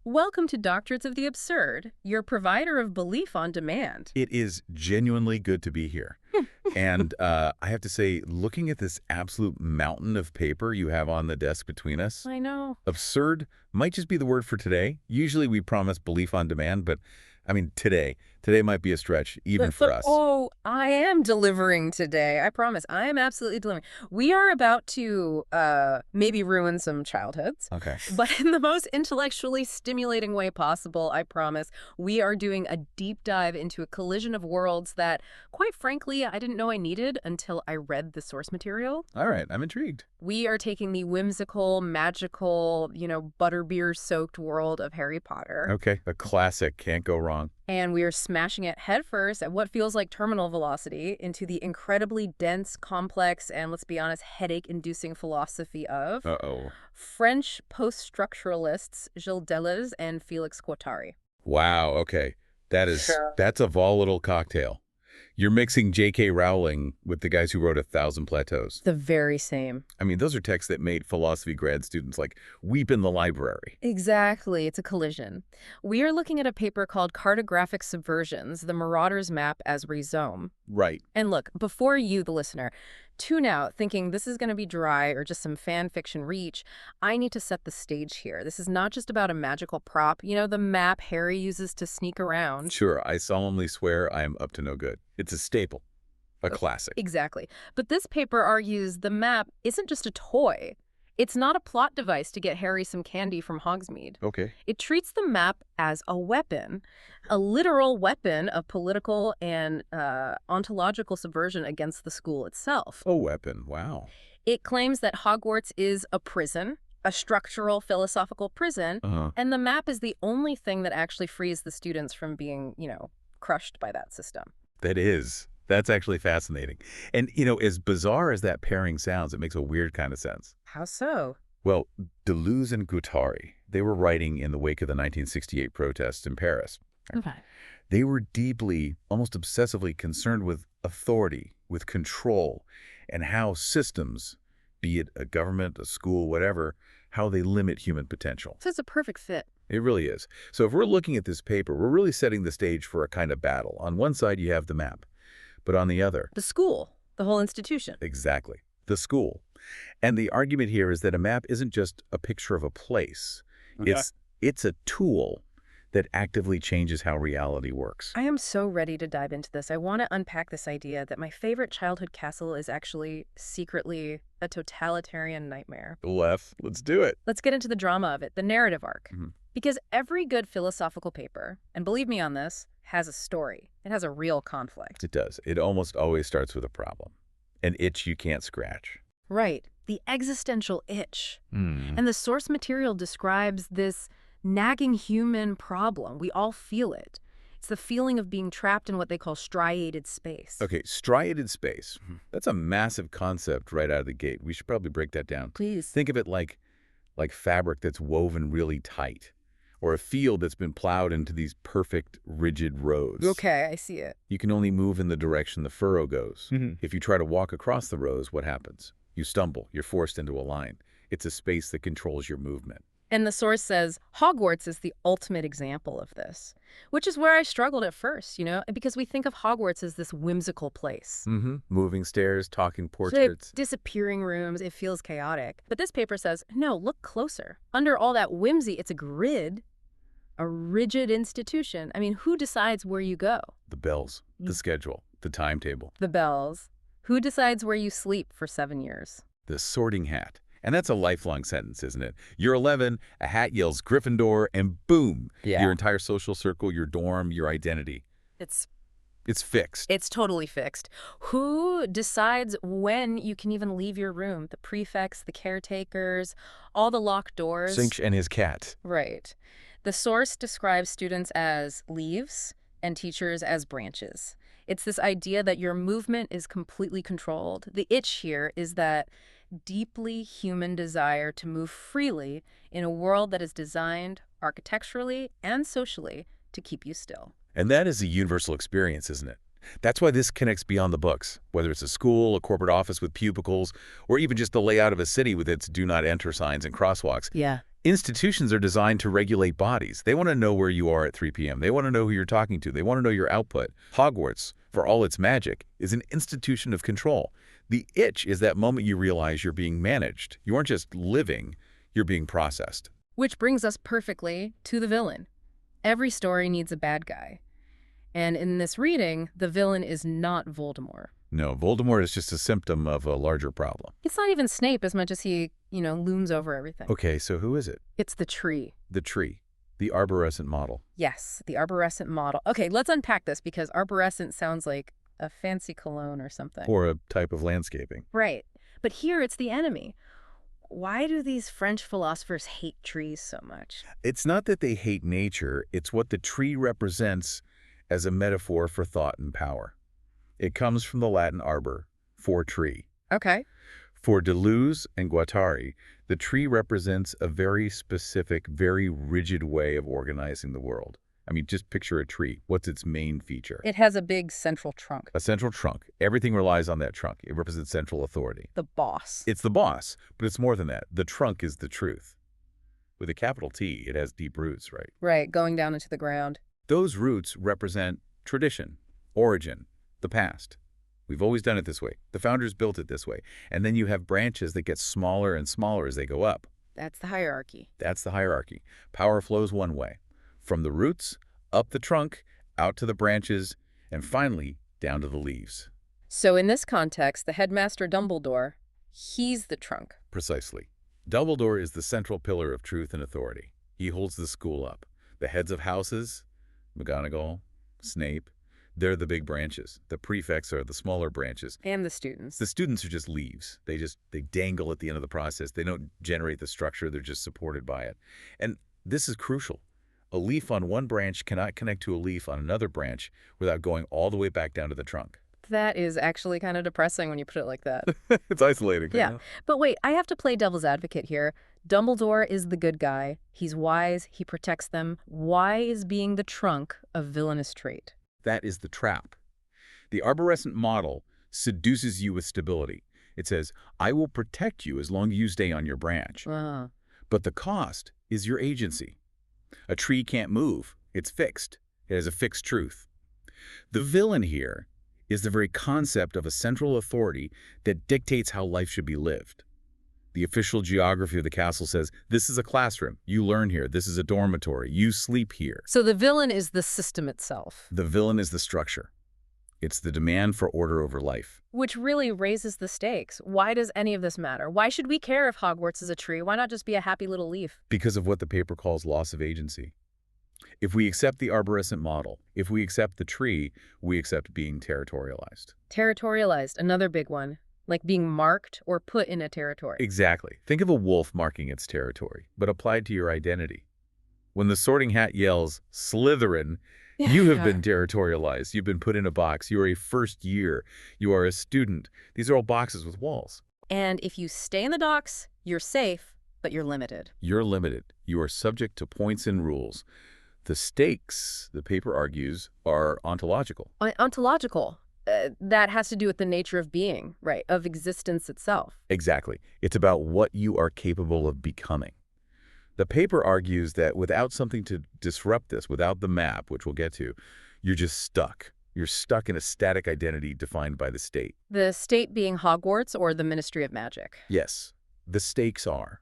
Welcome to Doctorates of the Absurd, your provider of belief on demand. It is genuinely good to be here. And I have to say, looking at this absolute mountain of paper you have on the desk between us, I know. absurd might just be the word for today. Usually we promise belief on demand, but I mean, today might be a stretch even for us. Oh, I am delivering today. I promise. I am absolutely delivering. We are about to maybe ruin some childhoods. Okay. But in the most intellectually stimulating way possible, I promise. We are doing a deep dive into a collision of worlds that, quite frankly, I didn't know I needed until I read the source material. All right. I'm intrigued. We are taking the whimsical, magical, butterbeer-soaked world of Harry Potter. Okay. A classic. Can't go wrong. And we are smashing it headfirst at what feels like terminal velocity into the incredibly dense, complex, and let's be honest, headache-inducing philosophy of French post-structuralists Gilles Deleuze and Félix Guattari. Wow. Okay. That's a volatile cocktail. You're mixing J.K. Rowling with the guys who wrote 1,000 Plateaus. The very same. I mean, those are texts that made philosophy grad students like weep in the library. Exactly. It's a collision. We are looking at a paper called Cartographic Subversions, the Marauder's Map as Rhizome. Right. And look, before you, the listener, tune out thinking this is going to be dry or just some fan fiction reach, I need to set the stage here. This is not just about a magical prop, the map Harry uses to sneak around. Sure, I solemnly swear I am up to no good. It's a staple, a classic. Exactly. But this paper argues the map isn't just a toy. It's not a plot device to get Harry some candy from Hogsmeade. Okay. It treats the map as a weapon, a literal weapon of political and ontological subversion against the school itself. A weapon, wow. It claims that Hogwarts is a prison, a structural philosophical prison, and the map is the only thing that actually frees the students from being, crushed by that system. That's actually fascinating. And, as bizarre as that pairing sounds, it makes a weird kind of sense. How so? Well, Deleuze and Guattari, they were writing in the wake of the 1968 protests in Paris. Okay. They were deeply, almost obsessively concerned with authority, with control, and how systems, be it a government, a school, whatever, how they limit human potential. So it's a perfect fit. It really is. So if we're looking at this paper, we're really setting the stage for a kind of battle. On one side, you have the map, but on the other, the school, the whole institution. Exactly. The school. And the argument here is that a map isn't just a picture of a place. Okay. It's a tool that actively changes how reality works. I am so ready to dive into this. I want to unpack this idea that my favorite childhood castle is actually secretly a totalitarian nightmare. Let's do it. Let's get into the drama of it, the narrative arc. Because every good philosophical paper, and believe me on this, has a story. It has a real conflict. It does. It almost always starts with a problem, an itch you can't scratch. Right. The existential itch. And the source material describes this nagging human problem. We all feel it. It's the feeling of being trapped in what they call striated space. Okay, striated space. That's a massive concept right out of the gate. We should probably break that down. Please. Think of it like fabric that's woven really tight, or a field that's been plowed into these perfect, rigid rows. Okay, I see it. You can only move in the direction the furrow goes. If you try to walk across the rows, what happens? You stumble. You're forced into a line. It's a space that controls your movement. And the source says Hogwarts is the ultimate example of this, which is where I struggled at first, because we think of Hogwarts as this whimsical place. Moving stairs, talking portraits. Disappearing rooms, it feels chaotic. But this paper says, no, look closer. Under all that whimsy, it's a grid, a rigid institution. I mean, who decides where you go? The bells, the schedule, the timetable. The bells. Who decides where you sleep for 7 years? The sorting hat. And that's a lifelong sentence, isn't it? You're 11, a hat yells Gryffindor, and boom, your entire social circle, your dorm, your identity. It's fixed. It's totally fixed. Who decides when you can even leave your room? The prefects, the caretakers, all the locked doors. Sinch and his cat. Right. The source describes students as leaves and teachers as branches. It's this idea that your movement is completely controlled. The itch here is that deeply human desire to move freely in a world that is designed architecturally and socially to keep you still. And that is a universal experience, isn't it? That's why this connects beyond the books, whether it's a school, a corporate office with cubicles, or even just the layout of a city with its do not enter signs and crosswalks. Yeah. Institutions are designed to regulate bodies. They want to know where you are at 3 p.m. They want to know who you're talking to. They want to know your output. Hogwarts, for all its magic, is an institution of control. The itch is that moment you realize you're being managed. You aren't just living, you're being processed. Which brings us perfectly to the villain. Every story needs a bad guy. And in this reading, the villain is not Voldemort. No, Voldemort is just a symptom of a larger problem. It's not even Snape as much as he, looms over everything. Okay, so who is it? It's the tree. The tree. The arborescent model. Yes, the arborescent model. Okay, let's unpack this because arborescent sounds like a fancy cologne or something. Or a type of landscaping. Right. But here it's the enemy. Why do these French philosophers hate trees so much? It's not that they hate nature, it's what the tree represents as a metaphor for thought and power. It comes from the Latin arbor, for tree. Okay. For Deleuze and Guattari, the tree represents a very specific, very rigid way of organizing the world. I mean, just picture a tree. What's its main feature? It has a big central trunk. A central trunk. Everything relies on that trunk. It represents central authority. The boss. It's the boss, but it's more than that. The trunk is the truth. With a capital T, it has deep roots, right? Right, going down into the ground. Those roots represent tradition, origin, the past. We've always done it this way. The founders built it this way. And then you have branches that get smaller and smaller as they go up. That's the hierarchy. That's the hierarchy. Power flows one way. From the roots, up the trunk, out to the branches, and finally, down to the leaves. So in this context, the headmaster Dumbledore, he's the trunk. Precisely. Dumbledore is the central pillar of truth and authority. He holds the school up. The heads of houses, McGonagall, Snape, they're the big branches. The prefects are the smaller branches. And the students. The students are just leaves. They dangle at the end of the process. They don't generate the structure. They're just supported by it. And this is crucial. A leaf on one branch cannot connect to a leaf on another branch without going all the way back down to the trunk. That is actually kind of depressing when you put it like that. It's isolating. Yeah. You know? But wait, I have to play devil's advocate here. Dumbledore is the good guy. He's wise. He protects them. Why is being the trunk a villainous trait? That is the trap. The arborescent model seduces you with stability. It says, I will protect you as long as you stay on your branch. But the cost is your agency. A tree can't move. It's fixed. It has a fixed truth. The villain here is the very concept of a central authority that dictates how life should be lived. The official geography of the castle says, this is a classroom. You learn here. This is a dormitory. You sleep here. So the villain is the system itself. The villain is the structure. It's the demand for order over life. Which really raises the stakes. Why does any of this matter? Why should we care if Hogwarts is a tree? Why not just be a happy little leaf? Because of what the paper calls loss of agency. If we accept the arborescent model, if we accept the tree, we accept being territorialized. Territorialized, another big one. Like being marked or put in a territory. Exactly. Think of a wolf marking its territory, but applied to your identity. When the Sorting Hat yells, Slytherin, you have been territorialized. You've been put in a box. You are a first year. You are a student. These are all boxes with walls. And if you stay in the docks, you're safe, but you're limited. You're limited. You are subject to points and rules. The stakes, the paper argues, are ontological. Ontological. That has to do with the nature of being, right, of existence itself. Exactly. It's about what you are capable of becoming. The paper argues that without something to disrupt this, without the map, which we'll get to, you're just stuck. You're stuck in a static identity defined by the state. The state being Hogwarts or the Ministry of Magic? Yes. The stakes are,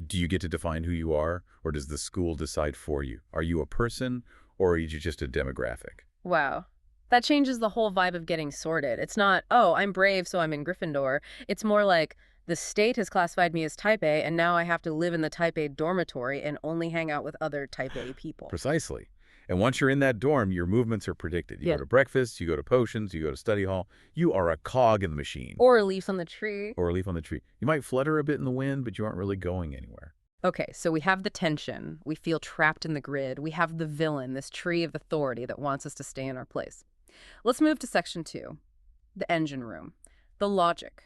do you get to define who you are, or does the school decide for you? Are you a person, or are you just a demographic? Wow. That changes the whole vibe of getting sorted. It's not, oh, I'm brave, so I'm in Gryffindor. It's more like, the state has classified me as type A, and now I have to live in the type A dormitory and only hang out with other type A people. Precisely. And once you're in that dorm, your movements are predicted. You go to breakfast, you go to potions, you go to study hall. You are a cog in the machine. Or a leaf on the tree. Or a leaf on the tree. You might flutter a bit in the wind, but you aren't really going anywhere. Okay, so we have the tension. We feel trapped in the grid. We have the villain, this tree of authority that wants us to stay in our place. Let's move to section 2, the engine room, the logic.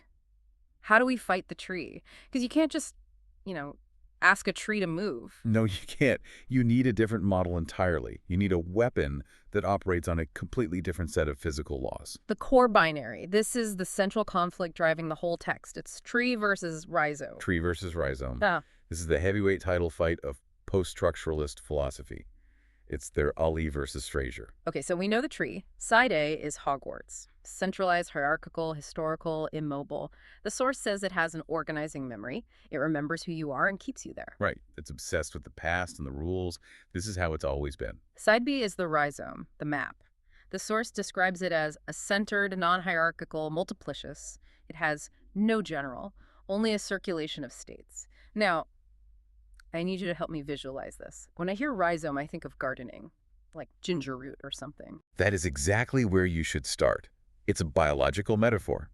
How do we fight the tree? Because you can't just, ask a tree to move. No, you can't. You need a different model entirely. You need a weapon that operates on a completely different set of physical laws. The core binary. This is the central conflict driving the whole text. It's tree versus rhizo. Tree versus rhizome. This is the heavyweight title fight of post-structuralist philosophy. It's their Ali versus Fraser. Okay, so we know the tree. Side A is Hogwarts. Centralized, hierarchical, historical, immobile. The source says it has an organizing memory. It remembers who you are and keeps you there. Right. It's obsessed with the past and the rules. This is how it's always been. Side B is the rhizome, the map. The source describes it as a centered, non-hierarchical, multiplicious. It has no general, only a circulation of states. Now, I need you to help me visualize this. When I hear rhizome, I think of gardening, like ginger root or something. That is exactly where you should start. It's a biological metaphor.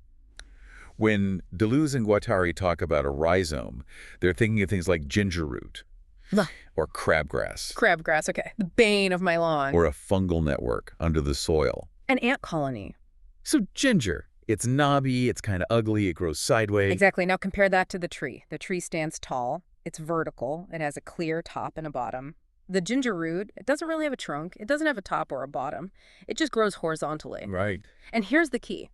When Deleuze and Guattari talk about a rhizome, they're thinking of things like ginger root Ugh. or crabgrass Crabgrass, okay. The bane of my lawn. or a fungal network under the soil. An ant colony. So ginger, it's knobby, it's kind of ugly, it grows sideways. Exactly. Now compare that to the tree. The tree stands tall. It's vertical. It has a clear top and a bottom. The ginger root, it doesn't really have a trunk. It doesn't have a top or a bottom. It just grows horizontally. Right. And here's the key.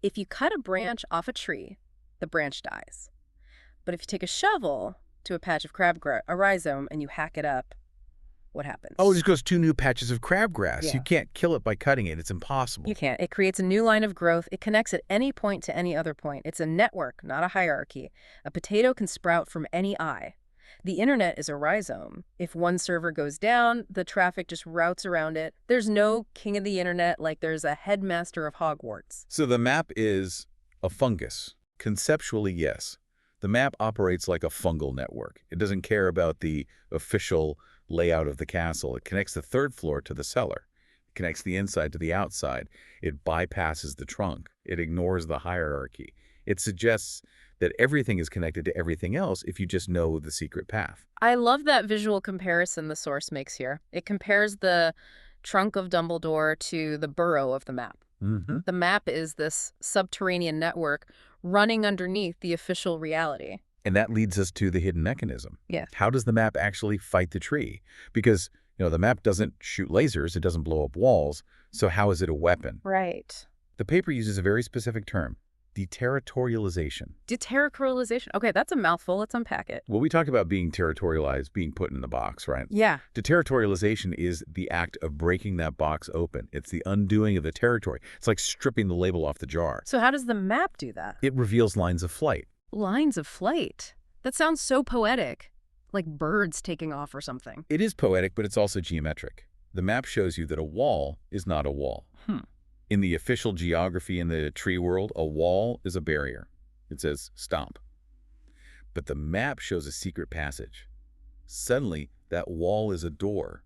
If you cut a branch off a tree, the branch dies. But if you take a shovel to a patch of crabgrass, a rhizome, and you hack it up, what happens? Oh, it just grows 2 new patches of crabgrass. Yeah. You can't kill it by cutting it. It's impossible. You can't. It creates a new line of growth. It connects at any point to any other point. It's a network, not a hierarchy. A potato can sprout from any eye. The internet is a rhizome. If one server goes down, the traffic just routes around it. There's no king of the internet like there's a headmaster of Hogwarts. So the map is a fungus. Conceptually, yes. The map operates like a fungal network. It doesn't care about the official layout of the castle. It connects the 3rd floor to the cellar. It connects the inside to the outside. It bypasses the trunk. It ignores the hierarchy. It suggests that everything is connected to everything else if you just know the secret path. I love that visual comparison the source makes here. It compares the trunk of Dumbledore to the burrow of the map. Mm-hmm. The map is this subterranean network running underneath the official reality. And that leads us to the hidden mechanism. Yes. How does the map actually fight the tree? Because, the map doesn't shoot lasers, it doesn't blow up walls, so how is it a weapon? Right. The paper uses a very specific term, deterritorialization. Deterritorialization. Okay, that's a mouthful. Let's unpack it. Well, we talked about being territorialized, being put in the box, right? Yeah. Deterritorialization is the act of breaking that box open. It's the undoing of the territory. It's like stripping the label off the jar. So how does the map do that? It reveals lines of flight. Lines of flight. That sounds so poetic. Like birds taking off or something. It is poetic, but it's also geometric. The map shows you that a wall is not a wall. In the official geography in the tree world, a wall is a barrier. It says, stop. But the map shows a secret passage. Suddenly, that wall is a door.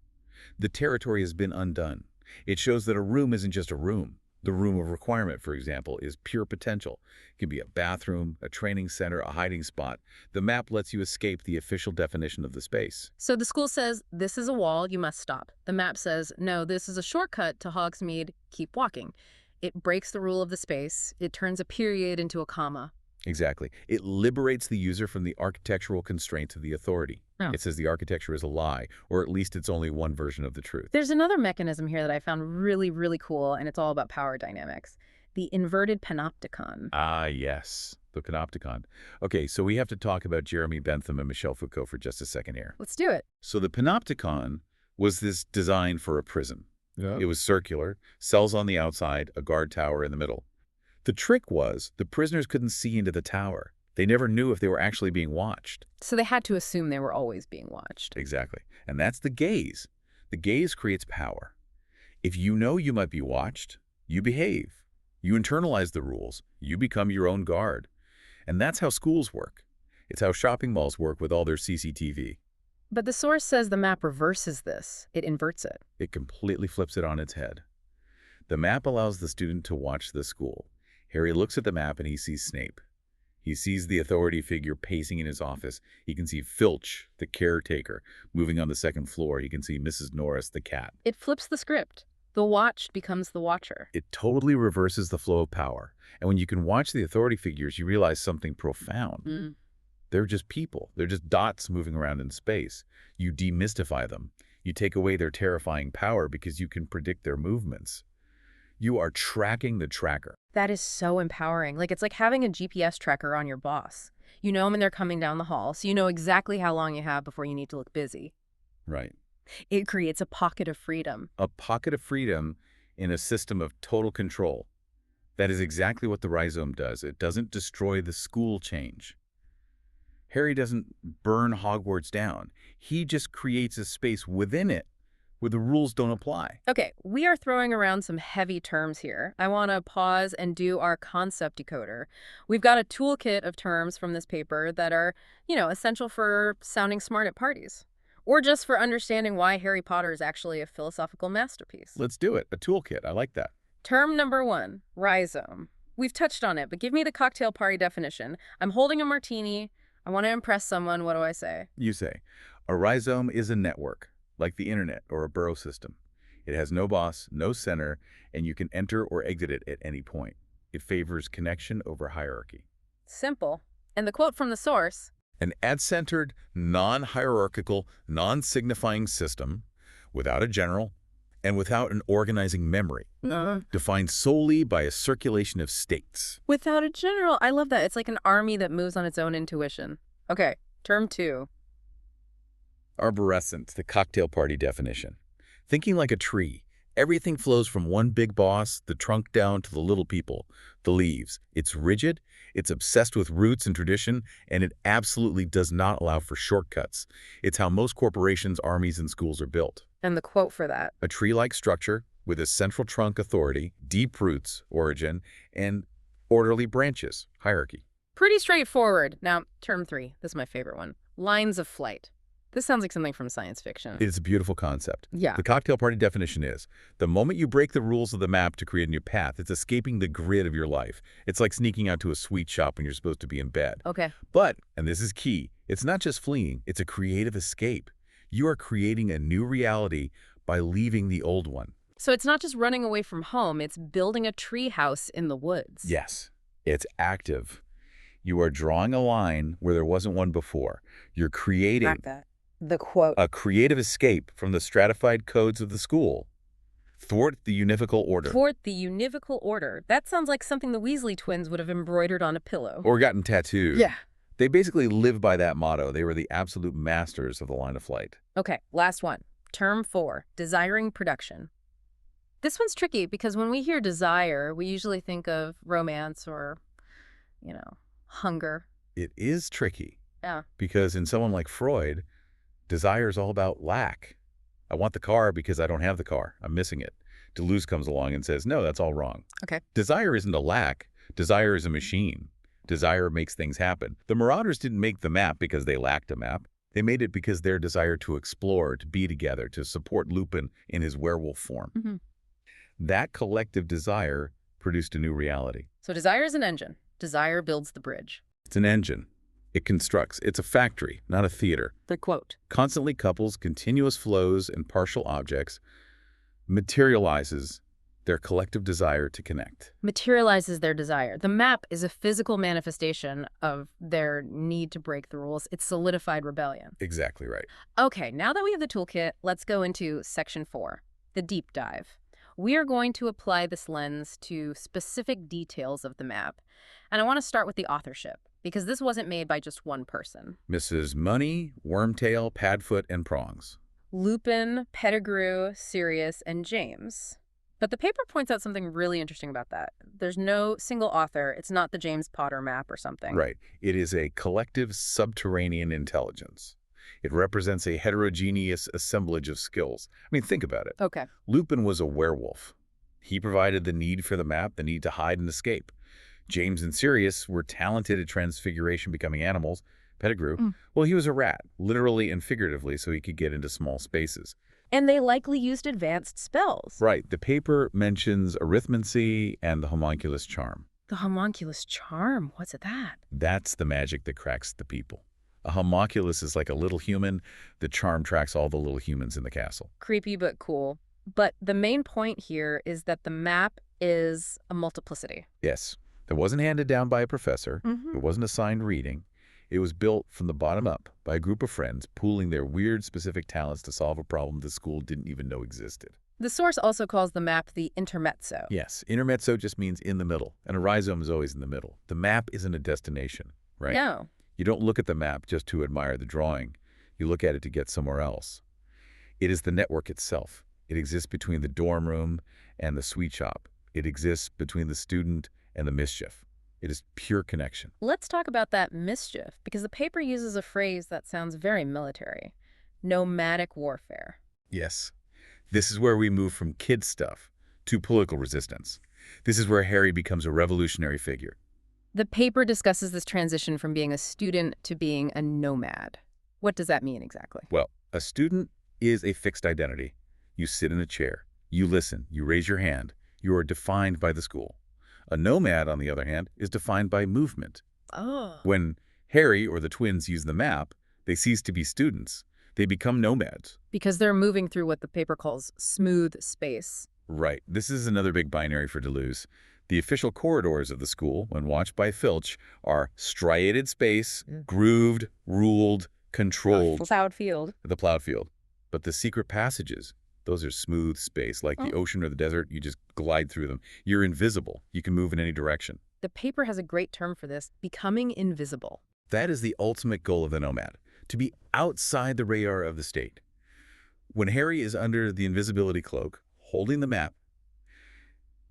The territory has been undone. It shows that a room isn't just a room. The room of requirement, for example, is pure potential. It can be a bathroom, a training center, a hiding spot. The map lets you escape the official definition of the space. So the school says, this is a wall, you must stop. The map says, no, this is a shortcut to Hogsmeade, keep walking. It breaks the rule of the space. It turns a period into a comma. Exactly. It liberates the user from the architectural constraints of the authority. Oh. It says the architecture is a lie, or at least it's only one version of the truth. There's another mechanism here that I found really, really cool, and it's all about power dynamics. The inverted panopticon. Ah, yes, the panopticon. Okay, so we have to talk about Jeremy Bentham and Michel Foucault for just a second here. Let's do it. So the panopticon was this design for a prison. Yeah. It was circular, cells on the outside, a guard tower in the middle. The trick was the prisoners couldn't see into the tower. They never knew if they were actually being watched. So they had to assume they were always being watched. Exactly. And that's the gaze. The gaze creates power. If you know you might be watched, you behave. You internalize the rules. You become your own guard. And that's how schools work. It's how shopping malls work with all their CCTV. But the source says the map reverses this. It inverts it. It completely flips it on its head. The map allows the student to watch the school. Harry looks at the map and he sees Snape. He sees the authority figure pacing in his office. He can see Filch, the caretaker, moving on the 2nd floor. He can see Mrs. Norris, the cat. It flips the script. The watched becomes the watcher. It totally reverses the flow of power. And when you can watch the authority figures, you realize something profound. They're just people. They're just dots moving around in space. You demystify them. You take away their terrifying power because you can predict their movements. You are tracking the tracker. That is so empowering. It's like having a GPS tracker on your boss. You know when they're coming down the hall, so you know exactly how long you have before you need to look busy. Right. It creates a pocket of freedom. A pocket of freedom in a system of total control. That is exactly what the rhizome does. It doesn't destroy the school change. Harry doesn't burn Hogwarts down. He just creates a space within it where the rules don't apply. Okay, we are throwing around some heavy terms here. I want to pause and do our concept decoder. We've got a toolkit of terms from this paper that are, essential for sounding smart at parties. Or just for understanding why Harry Potter is actually a philosophical masterpiece. Let's do it. A toolkit. I like that. Term number 1, rhizome. We've touched on it, but give me the cocktail party definition. I'm holding a martini. I want to impress someone. What do I say? You say, a rhizome is a network, like the internet or a burrow system. It has no boss, no center, and you can enter or exit it at any point. It favors connection over hierarchy. Simple. And the quote from the source: An ad-centered, non-hierarchical, non-signifying system, without a general, and without an organizing memory, defined solely by a circulation of states. Without a general. I love that. It's like an army that moves on its own intuition. Okay, term 2. Arborescent, the cocktail party definition. Thinking like a tree, everything flows from one big boss, the trunk down to the little people, the leaves. It's rigid, it's obsessed with roots and tradition, and it absolutely does not allow for shortcuts. It's how most corporations, armies, and schools are built. And the quote for that: A tree-like structure with a central trunk authority, deep roots, origin, and orderly branches, hierarchy. Pretty straightforward. Now, term 3. This is my favorite one. Lines of flight. This sounds like something from science fiction. It's a beautiful concept. Yeah. The cocktail party definition is, the moment you break the rules of the map to create a new path, it's escaping the grid of your life. It's like sneaking out to a sweet shop when you're supposed to be in bed. Okay. But, and this is key, it's not just fleeing, it's a creative escape. You are creating a new reality by leaving the old one. So it's not just running away from home, it's building a tree house in the woods. Yes, it's active. You are drawing a line where there wasn't one before. You're creating That. The quote: a creative escape from the stratified codes of the school. Thwart the univocal order. Thwart the univocal order. That sounds like something the Weasley twins would have embroidered on a pillow. Or gotten tattooed. Yeah. They basically live by that motto. They were the absolute masters of the line of flight. Okay, last one. Term 4, desiring production. This one's tricky because when we hear desire, we usually think of romance or, hunger. It is tricky. Yeah. Because in someone like Freud, desire is all about lack. I want the car because I don't have the car. I'm missing it. Deleuze comes along and says, no, that's all wrong. Okay. Desire isn't a lack. Desire is a machine. Desire makes things happen. The Marauders didn't make the map because they lacked a map. They made it because their desire to explore, to be together, to support Lupin in his werewolf form. Mm-hmm. That collective desire produced a new reality. So desire is an engine. Desire builds the bridge. It's an engine. It constructs. It's a factory, not a theater. The quote: Constantly couples continuous flows and partial objects, materializes their collective desire to connect. Materializes their desire. The map is a physical manifestation of their need to break the rules. It's solidified rebellion. Exactly right. Okay, now that we have the toolkit, let's go into section 4, the deep dive. We are going to apply this lens to specific details of the map. And I want to start with the authorship, because this wasn't made by just one person. Mrs. Money, Wormtail, Padfoot, and Prongs. Lupin, Pettigrew, Sirius, and James. But the paper points out something really interesting about that. There's no single author. It's not the James Potter map or something. Right. It is a collective subterranean intelligence. It represents a heterogeneous assemblage of skills. I mean, think about it. Okay. Lupin was a werewolf. He provided the need for the map, the need to hide and escape. James and Sirius were talented at transfiguration, becoming animals. Pettigrew, well, he was a rat, literally and figuratively, so he could get into small spaces. And they likely used advanced spells. Right. The paper mentions arithmancy and the homunculus charm. The homunculus charm? What's that? That's the magic that cracks the people. A homunculus is like a little human. The charm tracks all the little humans in the castle. Creepy but cool. But the main point here is that the map is a multiplicity. Yes. It wasn't handed down by a professor. Mm-hmm. It wasn't assigned reading. It was built from the bottom up by a group of friends pooling their weird specific talents to solve a problem the school didn't even know existed. The source also calls the map the intermezzo. Yes, intermezzo just means in the middle, and a rhizome is always in the middle. The map isn't a destination, right? No. You don't look at the map just to admire the drawing. You look at it to get somewhere else. It is the network itself. It exists between the dorm room and the sweet shop. It exists between the student and the mischief. It is pure connection. Let's talk about that mischief, because the paper uses a phrase that sounds very military. Nomadic warfare. Yes. This is where we move from kid stuff to political resistance. This is where Harry becomes a revolutionary figure. The paper discusses this transition from being a student to being a nomad. What does that mean exactly? Well, a student is a fixed identity. You sit in a chair. You listen. You raise your hand. You are defined by the school. A nomad, on the other hand, is defined by movement. Oh. When Harry or the twins use the map, they cease to be students. They become nomads. Because they're moving through what the paper calls smooth space. Right. This is another big binary for Deleuze. The official corridors of the school, when watched by Filch, are striated space, grooved, ruled, controlled. Plowed field. The plowed field. But the secret passages, those are smooth space, like the ocean or the desert. You just glide through them. You're invisible. You can move in any direction. The paper has a great term for this, becoming invisible. That is the ultimate goal of the nomad, to be outside the radar of the state. When Harry is under the invisibility cloak, holding the map,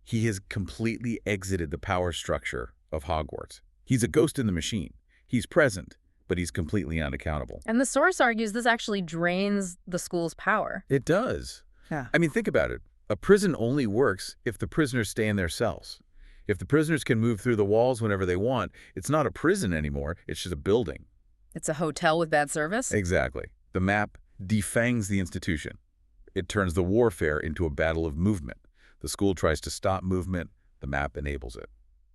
he has completely exited the power structure of Hogwarts. He's a ghost in the machine. He's present, but he's completely unaccountable. And the source argues this actually drains the school's power. It does. Yeah. I mean, think about it. A prison only works if the prisoners stay in their cells. If the prisoners can move through the walls whenever they want, it's not a prison anymore. It's just a building. It's a hotel with bad service? Exactly. The map defangs the institution. It turns the warfare into a battle of movement. The school tries to stop movement. The map enables it.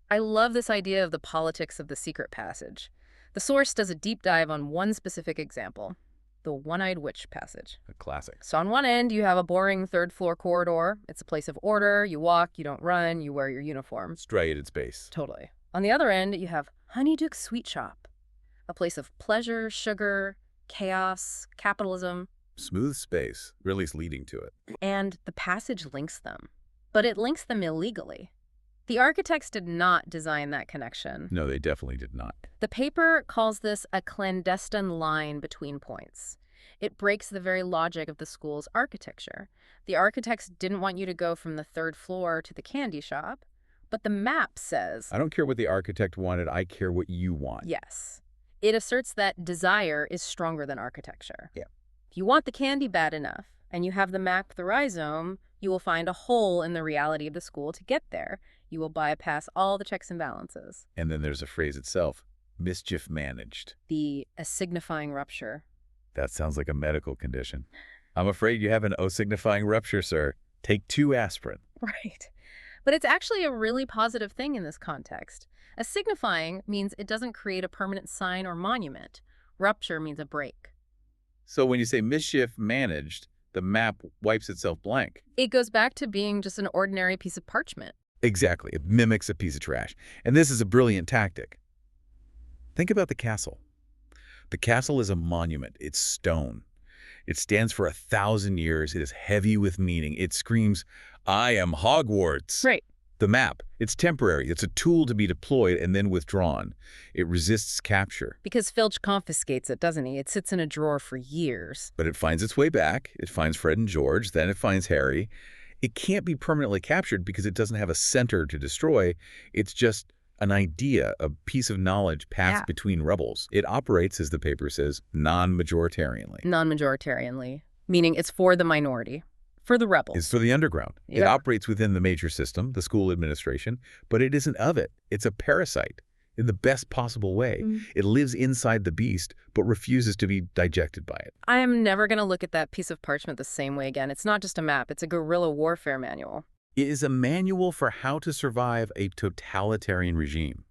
I love this idea of the politics of the secret passage. The source does a deep dive on one specific example, the one-eyed witch passage. A classic. So on one end, you have a boring third-floor corridor. It's a place of order. You walk, you don't run, you wear your uniform. Striated space. Totally. On the other end, you have Honeyduke Sweet Shop, a place of pleasure, sugar, chaos, capitalism. Smooth space, really is leading to it. And the passage links them. But it links them illegally. The architects did not design that connection. No, they definitely did not. The paper calls this a clandestine line between points. It breaks the very logic of the school's architecture. The architects didn't want you to go from the third floor to the candy shop, but the map says... I don't care what the architect wanted, I care what you want. Yes. It asserts that desire is stronger than architecture. Yeah. If you want the candy bad enough, and you have the map with the rhizome, you will find a hole in the reality of the school to get there. You will bypass all the checks and balances. And then there's a phrase itself, mischief managed. The signifying rupture. That sounds like a medical condition. I'm afraid you have an O-signifying rupture, sir. Take 2 aspirin. Right. But it's actually a really positive thing in this context. A signifying means it doesn't create a permanent sign or monument. Rupture means a break. So when you say mischief managed, the map wipes itself blank. It goes back to being just an ordinary piece of parchment. Exactly. It mimics a piece of trash. And this is a brilliant tactic. Think about the castle. The castle is a monument. It's stone. It stands for 1,000 years. It is heavy with meaning. It screams, I am Hogwarts. Right. The map, it's temporary. It's a tool to be deployed and then withdrawn. It resists capture. Because Filch confiscates it, doesn't he? It sits in a drawer for years. But it finds its way back. It finds Fred and George. Then it finds Harry. It can't be permanently captured because it doesn't have a center to destroy. It's just an idea, a piece of knowledge passed between rebels. It operates, as the paper says, non-majoritarianly. Non-majoritarianly, meaning it's for the minority, for the rebels. It's for the underground. Yep. It operates within the major system, the school administration, but it isn't of it. It's a parasite in the best possible way. It lives inside the beast, but refuses to be digested by it. I am never going to look at that piece of parchment the same way again. It's not just a map. It's a guerrilla warfare manual. It is a manual for how to survive a totalitarian regime.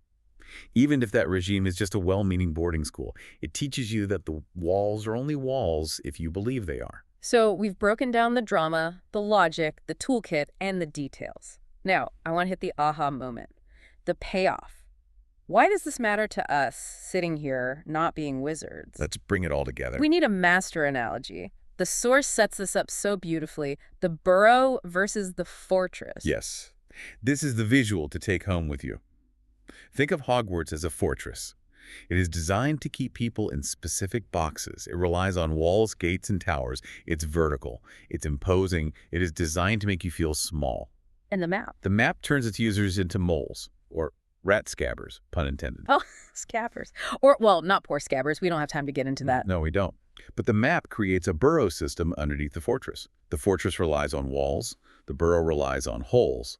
Even if that regime is just a well-meaning boarding school, it teaches you that the walls are only walls if you believe they are. So we've broken down the drama, the logic, the toolkit, and the details. Now, I want to hit the aha moment, the payoff. Why does this matter to us sitting here not being wizards? Let's bring it all together. We need a master analogy. The source sets this up so beautifully. The burrow versus the fortress. Yes. This is the visual to take home with you. Think of Hogwarts as a fortress. It is designed to keep people in specific boxes. It relies on walls, gates, and towers. It's vertical. It's imposing. It is designed to make you feel small. And the map. The map turns its users into moles, or rat scabbers, pun intended. Oh, scabbers. Or, well, not poor scabbers. We don't have time to get into that. No, we don't. But the map creates a burrow system underneath the fortress. The fortress relies on walls. The burrow relies on holes.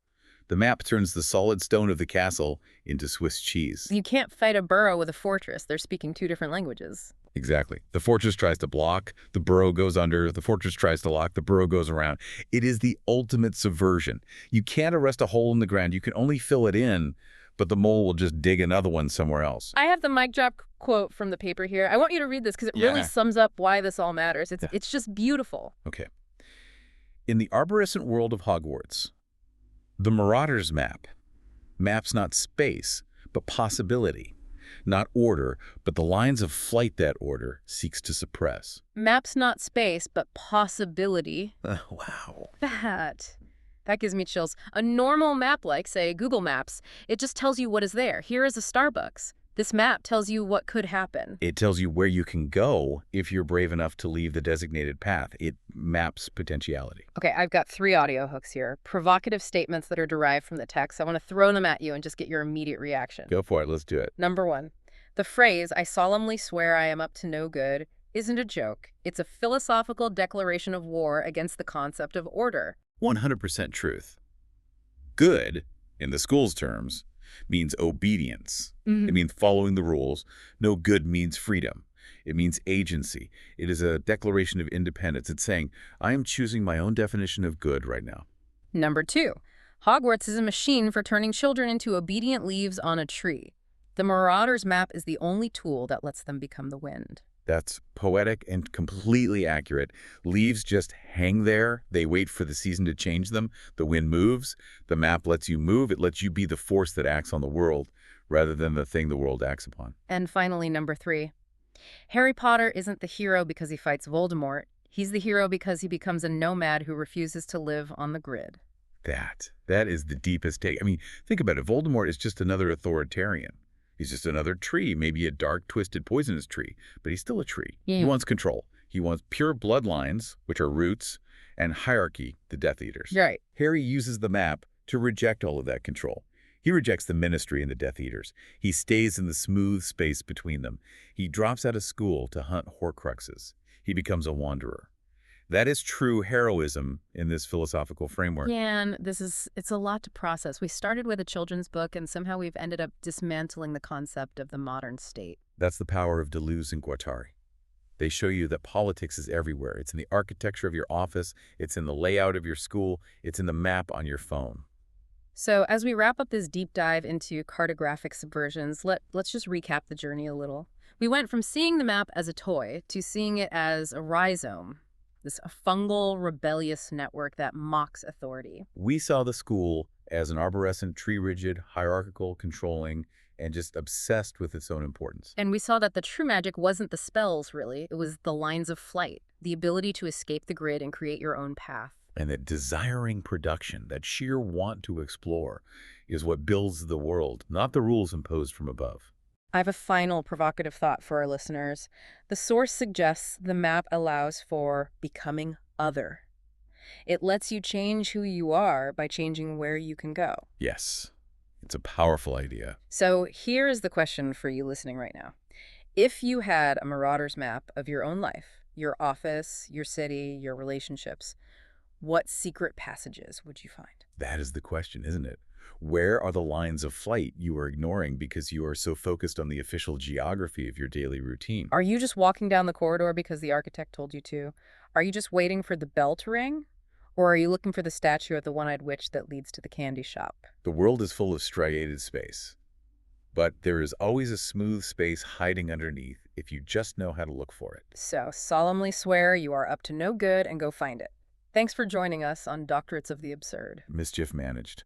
The map turns the solid stone of the castle into Swiss cheese. You can't fight a burrow with a fortress. They're speaking two different languages. Exactly. The fortress tries to block, the burrow goes under, the fortress tries to lock, the burrow goes around. It is the ultimate subversion. You can't arrest a hole in the ground. You can only fill it in, but the mole will just dig another one somewhere else. I have the mic drop quote from the paper here. I want you to read this because it really sums up why this all matters. It's just beautiful. Okay. In the arborescent world of Hogwarts, the Marauder's map maps not space, but possibility. Not order, but the lines of flight that order seeks to suppress. Maps not space, but possibility. Wow. That gives me chills. A normal map like, say, Google Maps, it just tells you what is there. Here is a Starbucks. This map tells you what could happen. It tells you where you can go if you're brave enough to leave the designated path. It maps potentiality. Okay, I've got 3 audio hooks here. Provocative statements that are derived from the text. I want to throw them at you and just get your immediate reaction. Go for it. Let's do it. Number 1. The phrase, "I solemnly swear I am up to no good," isn't a joke. It's a philosophical declaration of war against the concept of order. 100% truth. Good, in the school's terms, means obedience. It means following the rules. No good means freedom. It means agency. It is a declaration of independence. It's saying, I am choosing my own definition of good right now. Number 2. Hogwarts is a machine for turning children into obedient leaves on a tree. The Marauder's map is the only tool that lets them become the wind. That's poetic and completely accurate. Leaves just hang there. They wait for the season to change them. The wind moves. The map lets you move. It lets you be the force that acts on the world rather than the thing the world acts upon. And finally, number 3. Harry Potter isn't the hero because he fights Voldemort. He's the hero because he becomes a nomad who refuses to live on the grid. That is the deepest take. I mean, think about it. Voldemort is just another authoritarian. He's just another tree, maybe a dark, twisted, poisonous tree, but he's still a tree. Yeah. He wants control. He wants pure bloodlines, which are roots, and hierarchy, the Death Eaters. Right. Harry uses the map to reject all of that control. He rejects the Ministry and the Death Eaters. He stays in the smooth space between them. He drops out of school to hunt Horcruxes. He becomes a wanderer. That is true heroism in this philosophical framework. Yeah, and it's a lot to process. We started with a children's book, and somehow we've ended up dismantling the concept of the modern state. That's the power of Deleuze and Guattari. They show you that politics is everywhere. It's in the architecture of your office. It's in the layout of your school. It's in the map on your phone. So as we wrap up this deep dive into cartographic subversions, let's just recap the journey a little. We went from seeing the map as a toy to seeing it as a rhizome, this fungal, rebellious network that mocks authority. We saw the school as an arborescent, tree-rigid, hierarchical, controlling, and just obsessed with its own importance. And we saw that the true magic wasn't the spells, really. It was the lines of flight, the ability to escape the grid and create your own path. And that desiring production, that sheer want to explore, is what builds the world, not the rules imposed from above. I have a final provocative thought for our listeners. The source suggests the map allows for becoming other. It lets you change who you are by changing where you can go. Yes, it's a powerful idea. So here is the question for you listening right now. If you had a Marauder's map of your own life, your office, your city, your relationships, what secret passages would you find? That is the question, isn't it? Where are the lines of flight you are ignoring because you are so focused on the official geography of your daily routine? Are you just walking down the corridor because the architect told you to? Are you just waiting for the bell to ring? Or are you looking for the statue of the one-eyed witch that leads to the candy shop? The world is full of striated space, but there is always a smooth space hiding underneath if you just know how to look for it. So solemnly swear you are up to no good and go find it. Thanks for joining us on Doctorates of the Absurd. Mischief managed.